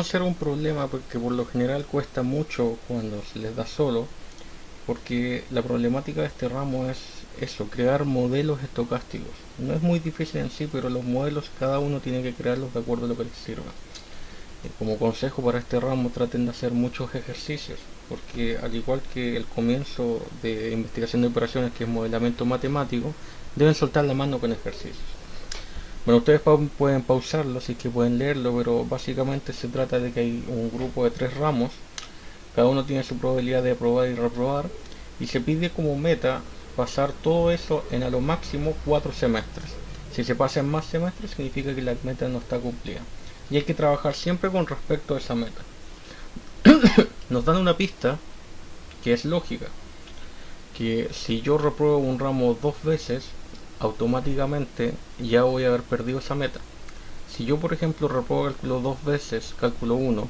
a hacer un problema porque por lo general cuesta mucho cuando se les da solo, porque la problemática de este ramo es eso, crear modelos estocásticos. No es muy difícil en sí, pero los modelos cada uno tiene que crearlos de acuerdo a lo que les sirva. Como consejo para este ramo, traten de hacer muchos ejercicios, porque al igual que el comienzo de investigación de operaciones, que es modelamiento matemático, deben soltar la mano con ejercicios. Bueno, ustedes pueden pausarlo, así que pueden leerlo, pero básicamente se trata de que hay un grupo de 3 ramos, cada uno tiene su probabilidad de aprobar y reprobar, y se pide como meta pasar todo eso en a lo máximo 4 semestres. Si se pasa en más semestres significa que la meta no está cumplida. Y hay que trabajar siempre con respecto a esa meta. Nos dan una pista que es lógica, que si yo repruebo un ramo 2 veces, automáticamente ya voy a haber perdido esa meta. Si yo por ejemplo repruebo cálculo 2 veces, cálculo 1,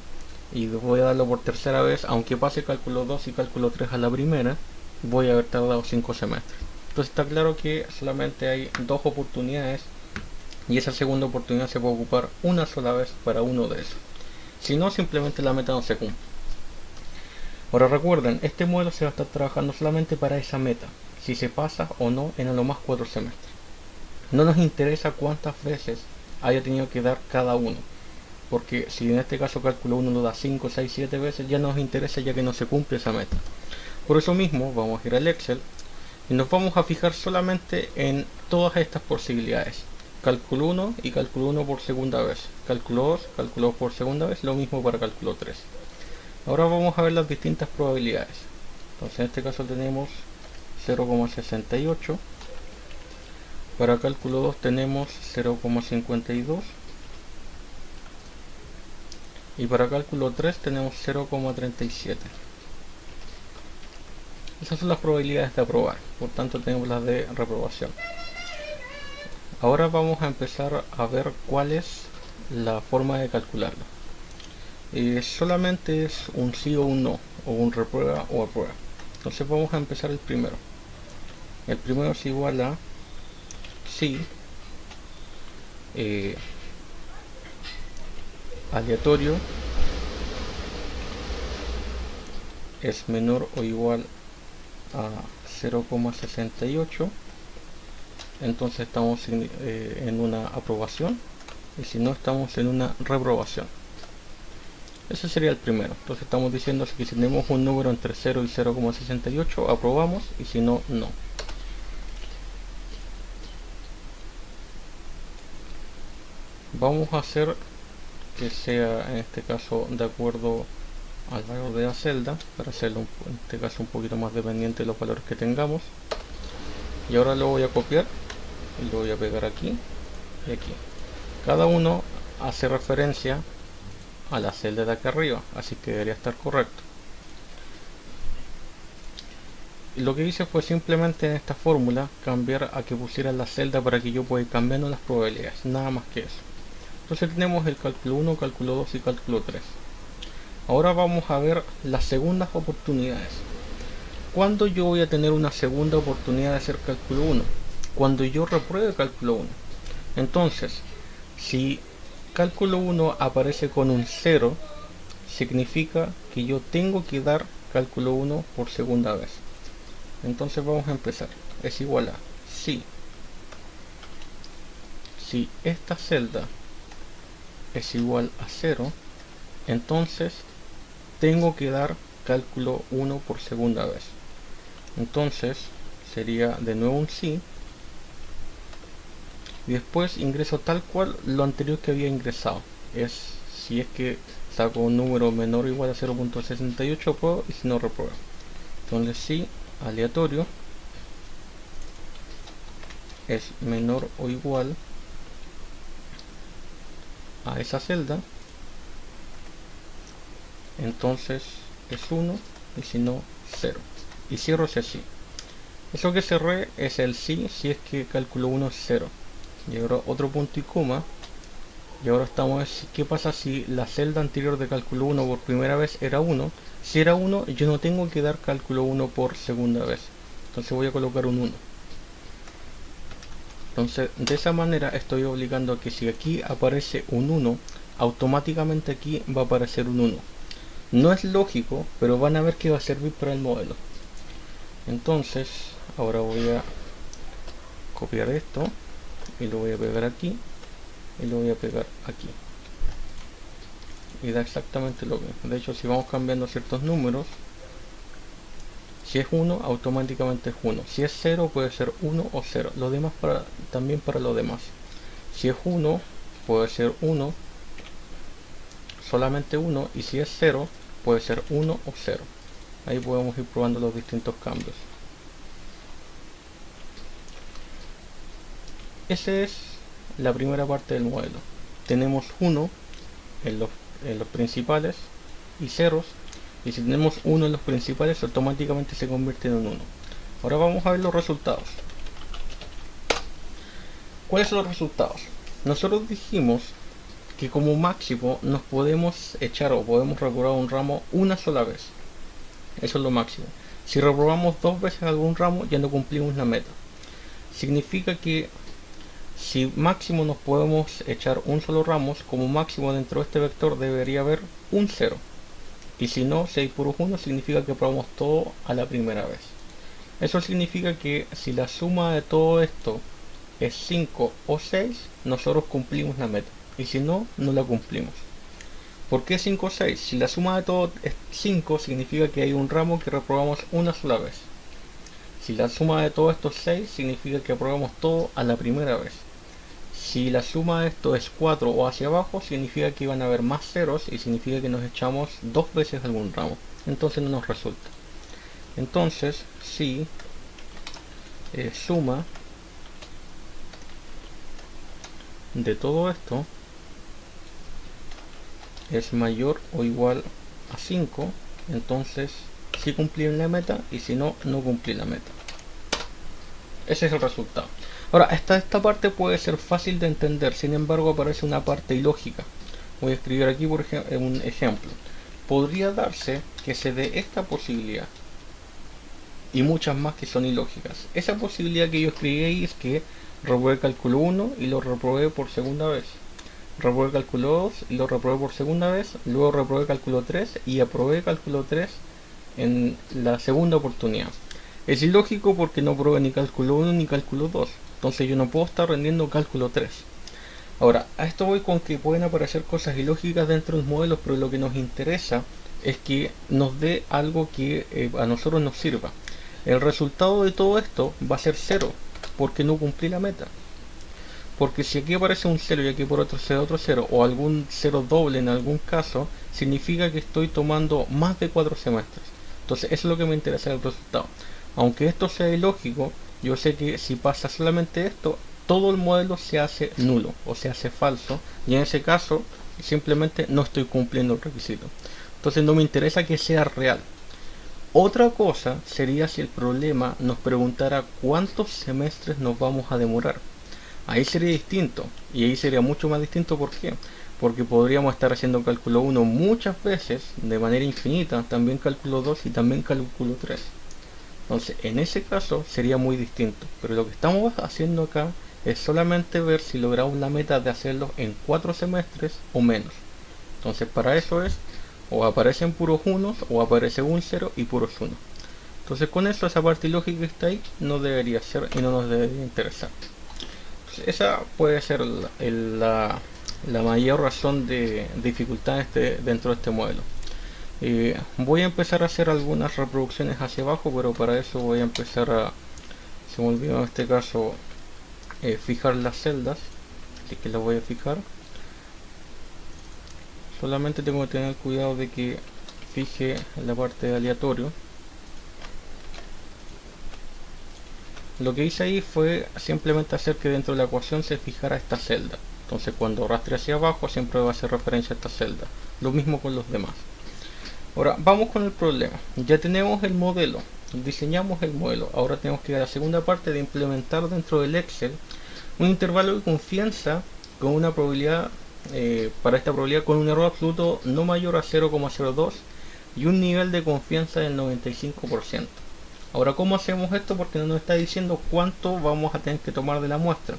y voy a darlo por tercera vez, aunque pase cálculo 2 y cálculo 3 a la primera, voy a haber tardado 5 semestres. Entonces está claro que solamente hay 2 oportunidades y esa segunda oportunidad se puede ocupar una sola vez para uno de esos. Si no, simplemente la meta no se cumple. Ahora recuerden, este modelo se va a estar trabajando solamente para esa meta, si se pasa o no en a lo más 4 semestres. No nos interesa cuántas veces haya tenido que dar cada uno, porque si en este caso cálculo 1 lo da 5, 6, 7 veces, ya nos interesa ya que no se cumple esa meta. Por eso mismo vamos a ir al Excel y nos vamos a fijar solamente en todas estas posibilidades. Cálculo 1 y cálculo 1 por segunda vez. Cálculo 2 por segunda vez, lo mismo para cálculo 3. Ahora vamos a ver las distintas probabilidades. Entonces en este caso tenemos 0,68. Para cálculo 2 tenemos 0,52. Y para cálculo 3 tenemos 0,37. Esas son las probabilidades de aprobar, por tanto tenemos las de reprobación. Ahora vamos a empezar a ver cuál es la forma de calcularlo. Solamente es un sí o un no, o un reprueba o aprueba. Entonces vamos a empezar el primero. El primero es igual a sí aleatorio es menor o igual a 0,68. Entonces estamos en una aprobación, y si no, estamos en una reprobación. Ese sería el primero. Entonces estamos diciendo que si tenemos un número entre 0 y 0,68 aprobamos, y si no, no. Vamos a hacer que sea en este caso de acuerdo al valor de la celda, para hacerlo en este caso un poquito más dependiente de los valores que tengamos. Y ahora lo voy a copiar y lo voy a pegar aquí y aquí. Cada uno hace referencia a la celda de acá arriba, así que debería estar correcto. Y lo que hice fue simplemente en esta fórmula cambiar a que pusiera la celda para que yo pueda ir cambiando las probabilidades, nada más que eso. Entonces tenemos el cálculo 1, cálculo 2 y cálculo 3. Ahora vamos a ver las segundas oportunidades. ¿Cuándo yo voy a tener una segunda oportunidad de hacer cálculo 1? Cuando yo repruebe cálculo 1. Entonces, si cálculo 1 aparece con un 0, significa que yo tengo que dar cálculo 1 por segunda vez. Entonces vamos a empezar. Es igual a si esta celda es igual a 0, entonces tengo que dar cálculo 1 por segunda vez. Entonces sería de nuevo un sí, y después ingreso tal cual lo anterior que había ingresado. Si es que saco un número menor o igual a 0,68 apruebo, y si no, repruebo. Entonces sí aleatorio es menor o igual a esa celda, entonces es 1, y si no, 0. Y cierro ese sí. Eso que cerré es el sí si es que cálculo 1 es 0. Y ahora otro punto y coma. Y ahora estamos, ¿qué pasa si la celda anterior de cálculo 1 por primera vez era 1? Si era 1, yo no tengo que dar cálculo 1 por segunda vez. Entonces voy a colocar un 1. Entonces de esa manera estoy obligando a que si aquí aparece un 1, automáticamente aquí va a aparecer un 1. No es lógico, pero van a ver que va a servir para el modelo. Entonces, ahora voy a copiar esto y lo voy a pegar aquí y lo voy a pegar aquí. Y da exactamente lo mismo. De hecho, si vamos cambiando ciertos números, si es 1, automáticamente es 1. Si es 0, puede ser 1 o 0. Lo demás también para lo demás. Si es 1, puede ser 1, solamente 1. Y si es 0, puede ser 1 o 0. Ahí podemos ir probando los distintos cambios. Esa es la primera parte del modelo. Tenemos 1 en los principales y ceros. Y si tenemos 1 en los principales, automáticamente se convierte en un 1. Ahora vamos a ver los resultados. ¿Cuáles son los resultados? Nosotros dijimos que como máximo nos podemos echar o podemos reprobar un ramo una sola vez. Eso es lo máximo. Si reprobamos 2 veces algún ramo, ya no cumplimos la meta. Significa que si máximo nos podemos echar un solo ramo, como máximo dentro de este vector debería haber un 0. Y si no, si hay puros 1, significa que probamos todo a la primera vez. Eso significa que si la suma de todo esto es 5 o 6, nosotros cumplimos la meta. Y si no, no la cumplimos. ¿Por qué 5 o 6? Si la suma de todo es 5, significa que hay un ramo que reprobamos una sola vez. Si la suma de todo esto es 6, significa que aprobamos todo a la primera vez. Si la suma de esto es 4 o hacia abajo, significa que van a haber más ceros y significa que nos echamos 2 veces algún ramo. Entonces no nos resulta. Entonces, si suma de todo esto es mayor o igual a 5, entonces sí cumplí la meta, y si no, no cumplí la meta. Ese es el resultado. Ahora, esta parte puede ser fácil de entender, sin embargo aparece una parte ilógica. Voy a escribir aquí por ejemplo un ejemplo. Podría darse que se dé esta posibilidad y muchas más que son ilógicas. Esa posibilidad que yo escribí ahí es que reprobé cálculo 1 y lo reprobé por segunda vez. Reprobé cálculo 2 y lo reprobé por segunda vez. Luego reprobé cálculo 3 y aprobé cálculo 3 en la segunda oportunidad. Es ilógico porque no probé ni cálculo 1 ni cálculo 2. Entonces yo no puedo estar rendiendo cálculo 3. Ahora, a esto voy con que pueden aparecer cosas ilógicas dentro de los modelos, pero lo que nos interesa es que nos dé algo que a nosotros nos sirva. El resultado de todo esto va a ser 0, porque no cumplí la meta. Porque si aquí aparece un 0 y aquí por otro 0, o algún 0 doble en algún caso, significa que estoy tomando más de 4 semestres. Entonces eso es lo que me interesa del resultado. Aunque esto sea ilógico, yo sé que si pasa solamente esto, todo el modelo se hace nulo o se hace falso, y en ese caso simplemente no estoy cumpliendo el requisito. Entonces no me interesa que sea real. Otra cosa sería si el problema nos preguntara cuántos semestres nos vamos a demorar. Ahí sería distinto, y ahí sería mucho más distinto. ¿Por qué? Porque podríamos estar haciendo cálculo 1 muchas veces de manera infinita, también cálculo 2 y también cálculo 3. Entonces en ese caso sería muy distinto, pero lo que estamos haciendo acá es solamente ver si logramos la meta de hacerlo en 4 semestres o menos. Entonces para eso es, o aparecen puros unos o aparece un 0 y puros 1. Entonces con eso esa parte ilógica que está ahí no debería ser y no nos debería interesar. Entonces, esa puede ser la mayor razón de dificultad dentro de este modelo. Voy a empezar a hacer algunas reproducciones hacia abajo, pero para eso voy a empezar a, se me olvidó en este caso, fijar las celdas, así que las voy a fijar. Solamente tengo que tener cuidado de que fije la parte de aleatorio. Lo que hice ahí fue simplemente hacer que dentro de la ecuación se fijara esta celda. Entonces cuando arrastre hacia abajo siempre va a hacer referencia a esta celda. Lo mismo con los demás. Ahora vamos con el problema. Ya tenemos el modelo, diseñamos el modelo. Ahora tenemos que ir a la segunda parte de implementar dentro del Excel un intervalo de confianza con una probabilidad, para esta probabilidad con un error absoluto no mayor a 0,02 y un nivel de confianza del 95%. Ahora, ¿cómo hacemos esto? Porque no nos está diciendo cuánto vamos a tener que tomar de la muestra.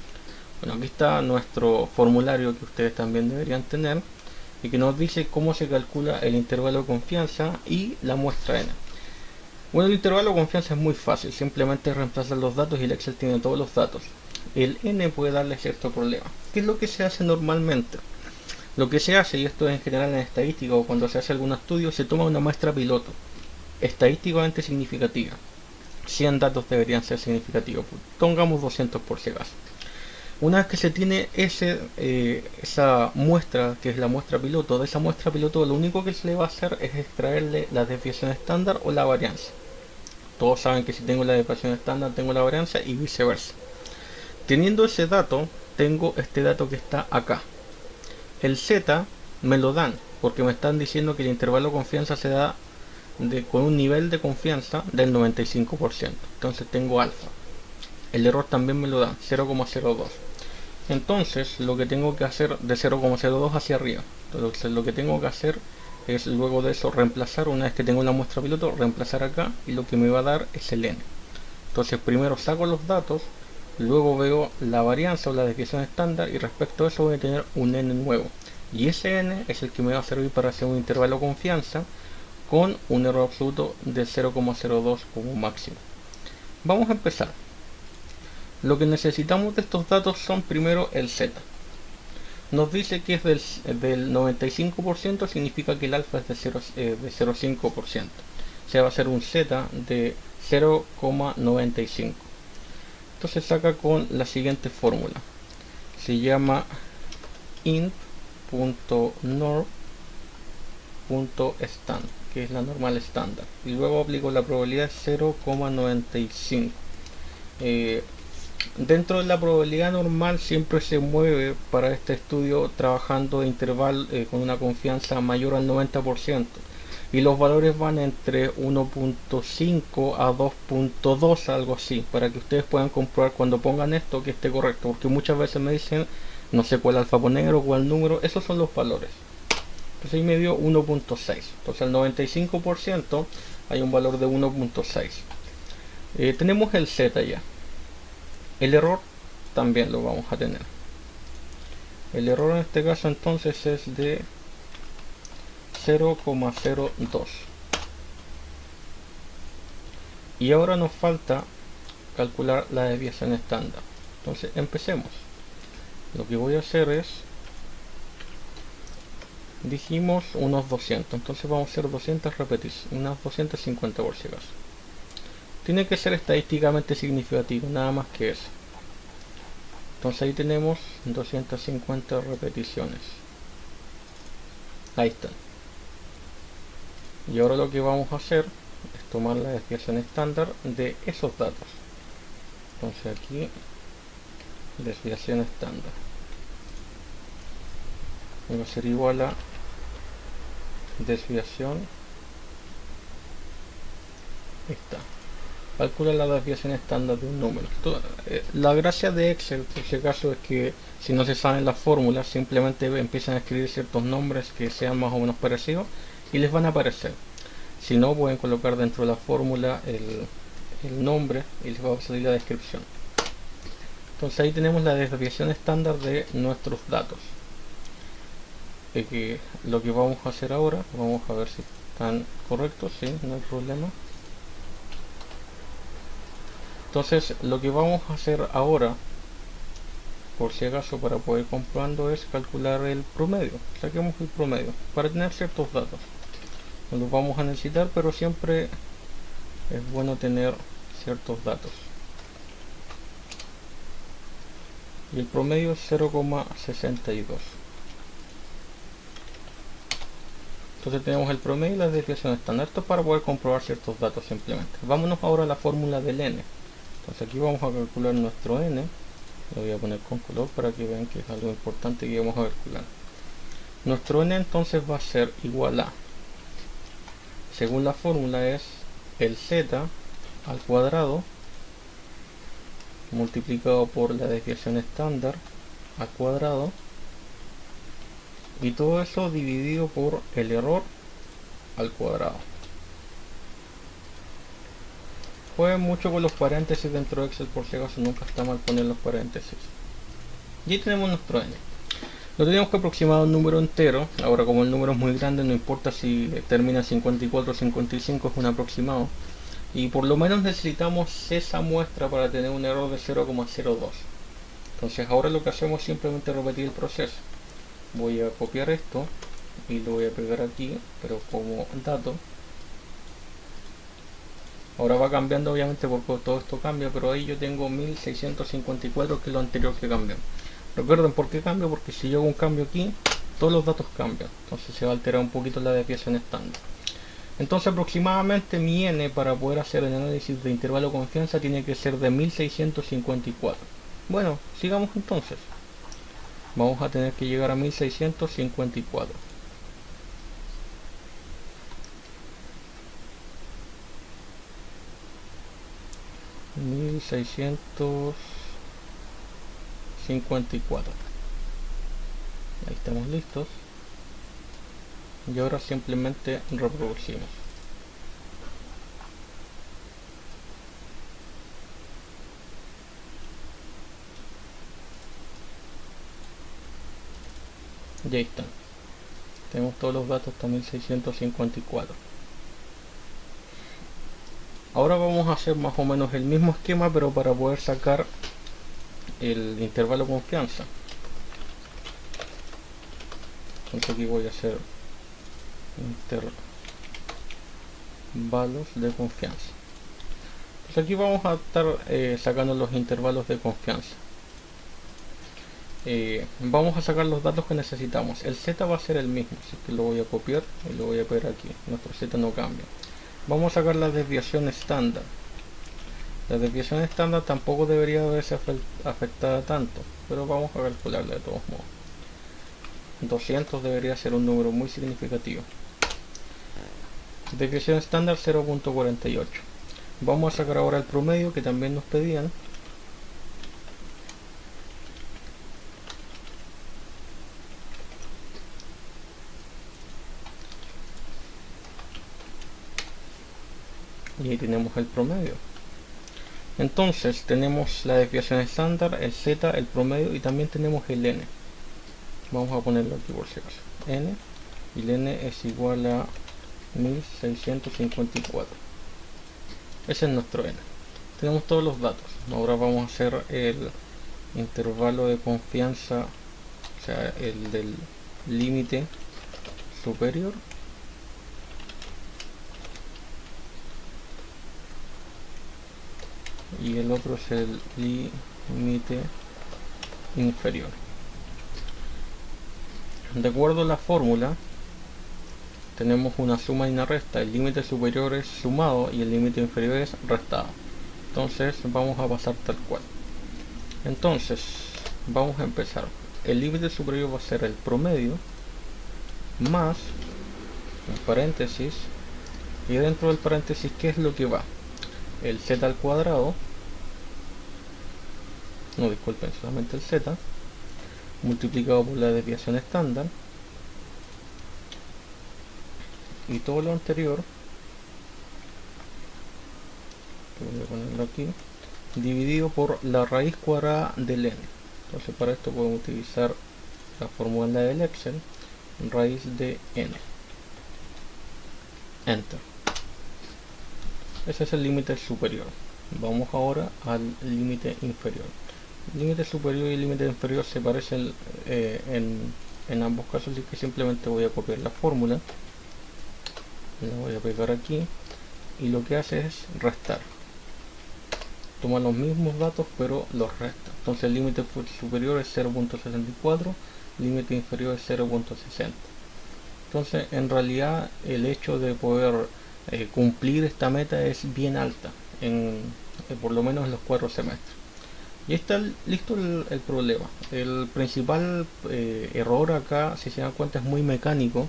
Bueno, aquí está nuestro formulario que ustedes también deberían tener. y que nos dice cómo se calcula el intervalo de confianza y la muestra n. Bueno, el intervalo de confianza es muy fácil, simplemente reemplazar los datos y el Excel tiene todos los datos. El n puede darle cierto problema. ¿Qué es lo que se hace normalmente? Lo que se hace, y esto es en general en estadística o cuando se hace algún estudio, se toma una muestra piloto estadísticamente significativa. 100 datos deberían ser significativos, pongamos 200 por si acaso. Una vez que se tiene esa muestra, que es la muestra piloto, de esa muestra piloto lo único que se le va a hacer es extraerle la desviación estándar o la varianza. Todos saben que si tengo la desviación estándar tengo la varianza y viceversa. Teniendo ese dato, tengo este dato que está acá. El Z me lo dan porque me están diciendo que el intervalo de confianza se da con un nivel de confianza del 95%. Entonces tengo alfa. El error también me lo dan, 0,02. Entonces lo que tengo que hacer de 0,02 hacia arriba. Entonces lo que tengo que hacer es luego de eso reemplazar, una vez que tengo la muestra piloto, reemplazar acá y lo que me va a dar es el n. Entonces primero saco los datos, luego veo la varianza o la desviación estándar y respecto a eso voy a tener un n nuevo. Y ese n es el que me va a servir para hacer un intervalo de confianza con un error absoluto de 0,02 como máximo. Vamos a empezar. Lo que necesitamos de estos datos son primero el z. Nos dice que es del 95%, significa que el alfa es de 0,5%. O sea, va a ser un z de 0,95. Entonces saca con la siguiente fórmula. Se llama int.norm.stand, que es la normal estándar. Y luego aplico la probabilidad 0,95. Dentro de la probabilidad normal siempre se mueve para este estudio trabajando de intervalo con una confianza mayor al 90%. Y los valores van entre 1.5 a 2.2, algo así, para que ustedes puedan comprobar cuando pongan esto que esté correcto, porque muchas veces me dicen no sé cuál alfa poner o cuál número, esos son los valores. Entonces ahí me dio 1.6, entonces al 95% hay un valor de 1.6. Tenemos el z ya. El error también lo vamos a tener. El error en este caso entonces es de 0,02. Y ahora nos falta calcular la desviación estándar. Entonces empecemos. Lo que voy a hacer es, dijimos unos 200, entonces vamos a hacer 200 repeticiones, unas 250 por si acaso. Tiene que ser estadísticamente significativo, nada más que eso. Entonces ahí tenemos 250 repeticiones. Ahí está. Y ahora lo que vamos a hacer es tomar la desviación estándar de esos datos. Entonces aquí, desviación estándar. Va a ser igual a desviación. Ahí está. Calcula la desviación estándar de un número. La gracia de Excel, por si acaso, es que si no se saben las fórmulas, simplemente empiezan a escribir ciertos nombres que sean más o menos parecidos y les van a aparecer. Si no, pueden colocar dentro de la fórmula el nombre y les va a salir la descripción. Entonces ahí tenemos la desviación estándar de nuestros datos. Lo que vamos a hacer ahora, vamos a ver si están correctos, sí, no hay problema. Entonces lo que vamos a hacer ahora, por si acaso para poder ir comprobando, es calcular el promedio. Saquemos el promedio para tener ciertos datos. No los vamos a necesitar, pero siempre es bueno tener ciertos datos. Y el promedio es 0,62. Entonces tenemos el promedio y la desviación estándar. Esto es para poder comprobar ciertos datos simplemente. Vámonos ahora a la fórmula del n. Entonces aquí vamos a calcular nuestro n. Lo voy a poner con color para que vean que es algo importante que vamos a calcular. Nuestro n entonces va a ser igual a, según la fórmula, es el z al cuadrado multiplicado por la desviación estándar al cuadrado, y todo eso dividido por el error al cuadrado. Jueguen mucho con los paréntesis dentro de Excel, por si acaso nunca está mal poner los paréntesis. Y ahí tenemos nuestro n. Lo tenemos que aproximar a un número entero. Ahora, como el número es muy grande, no importa si termina en 54 o 55, es un aproximado. Y por lo menos necesitamos esa muestra para tener un error de 0,02. Entonces ahora lo que hacemos es simplemente repetir el proceso. Voy a copiar esto y lo voy a pegar aquí, pero como dato. Ahora va cambiando obviamente porque todo esto cambia, pero ahí yo tengo 1654, que es lo anterior que cambió. Recuerden por qué cambio, porque si yo hago un cambio aquí, todos los datos cambian. Entonces se va a alterar un poquito la desviación estándar. Entonces aproximadamente mi n para poder hacer el análisis de intervalo de confianza tiene que ser de 1654. Bueno, sigamos entonces. Vamos a tener que llegar a 1654. 1654. Ahí estamos listos. Y ahora simplemente reproducimos. Y ahí están. Tenemos todos los datos hasta 1654. Ahora vamos a hacer más o menos el mismo esquema, pero para poder sacar el intervalo de confianza. Entonces aquí voy a hacer intervalos de confianza. Entonces aquí vamos a estar sacando los intervalos de confianza. Vamos a sacar los datos que necesitamos. El z va a ser el mismo, así que lo voy a copiar y lo voy a pegar aquí. Nuestro z no cambia. Vamos a sacar la desviación estándar. La desviación estándar tampoco debería haberse afectada tanto, pero vamos a calcularla de todos modos. 200 debería ser un número muy significativo. Desviación estándar 0.48. Vamos a sacar ahora el promedio que también nos pedían. Y ahí tenemos el promedio. Entonces tenemos la desviación estándar, el z, el promedio y también tenemos el n. Vamos a ponerlo aquí por si acaso. N, y el n es igual a 1654. Ese es nuestro n. Tenemos todos los datos. Ahora vamos a hacer el intervalo de confianza, o sea, el del límite superior. Y el otro es el límite inferior. De acuerdo a la fórmula, tenemos una suma y una resta. El límite superior es sumado y el límite inferior es restado. Entonces vamos a pasar tal cual. Entonces vamos a empezar. El límite superior va a ser el promedio más un paréntesis, y dentro del paréntesis, ¿qué es lo que va? El z al cuadrado, no, disculpen, solamente el z, multiplicado por la desviación estándar, y todo lo anterior, que voy a ponerlo aquí, dividido por la raíz cuadrada del n. Entonces para esto podemos utilizar la fórmula del Excel, raíz de n. Enter. Ese es el límite superior. Vamos ahora al límite inferior. El límite superior y el límite inferior se parecen en ambos casos, así que simplemente voy a copiar la fórmula, la voy a pegar aquí, y lo que hace es restar. Toma los mismos datos pero los resta. Entonces el límite superior es 0.64, el límite inferior es 0.60. Entonces en realidad el hecho de poder cumplir esta meta es bien alta, por lo menos en los 4 semestres. Y está listo el problema. El principal error acá, si se dan cuenta, es muy mecánico,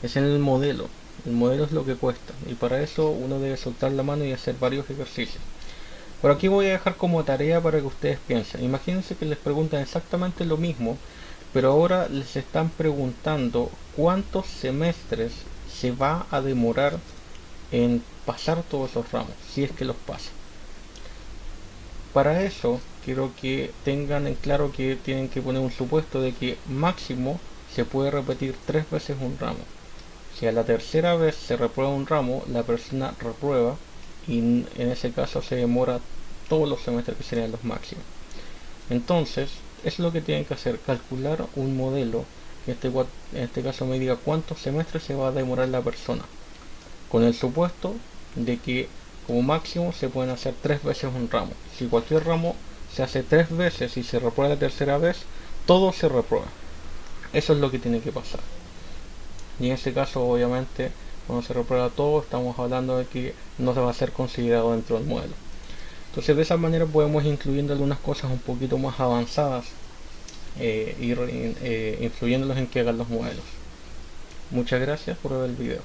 es en el modelo. El modelo es lo que cuesta, y para eso uno debe soltar la mano y hacer varios ejercicios. Por aquí voy a dejar como tarea para que ustedes piensen. Imagínense que les preguntan exactamente lo mismo, pero ahora les están preguntando cuántos semestres se va a demorar en pasar todos esos ramos, si es que los pasa. Para eso quiero que tengan en claro que tienen que poner un supuesto de que máximo se puede repetir 3 veces un ramo. Si a la tercera vez se reprueba un ramo, la persona reprueba y en ese caso se demora todos los semestres que serían los máximos. Entonces, es lo que tienen que hacer, calcular un modelo que en este caso me diga cuántos semestres se va a demorar la persona, con el supuesto de que como máximo se pueden hacer 3 veces un ramo. Si cualquier ramo se hace 3 veces y se reprueba la tercera vez, todo se reprueba. Eso es lo que tiene que pasar. Y en ese caso, obviamente, cuando se reprueba todo, estamos hablando de que no se va a ser considerado dentro del modelo. Entonces, de esa manera podemos ir incluyendo algunas cosas un poquito más avanzadas, ir influyéndolos en que hagan los modelos. Muchas gracias por ver el video.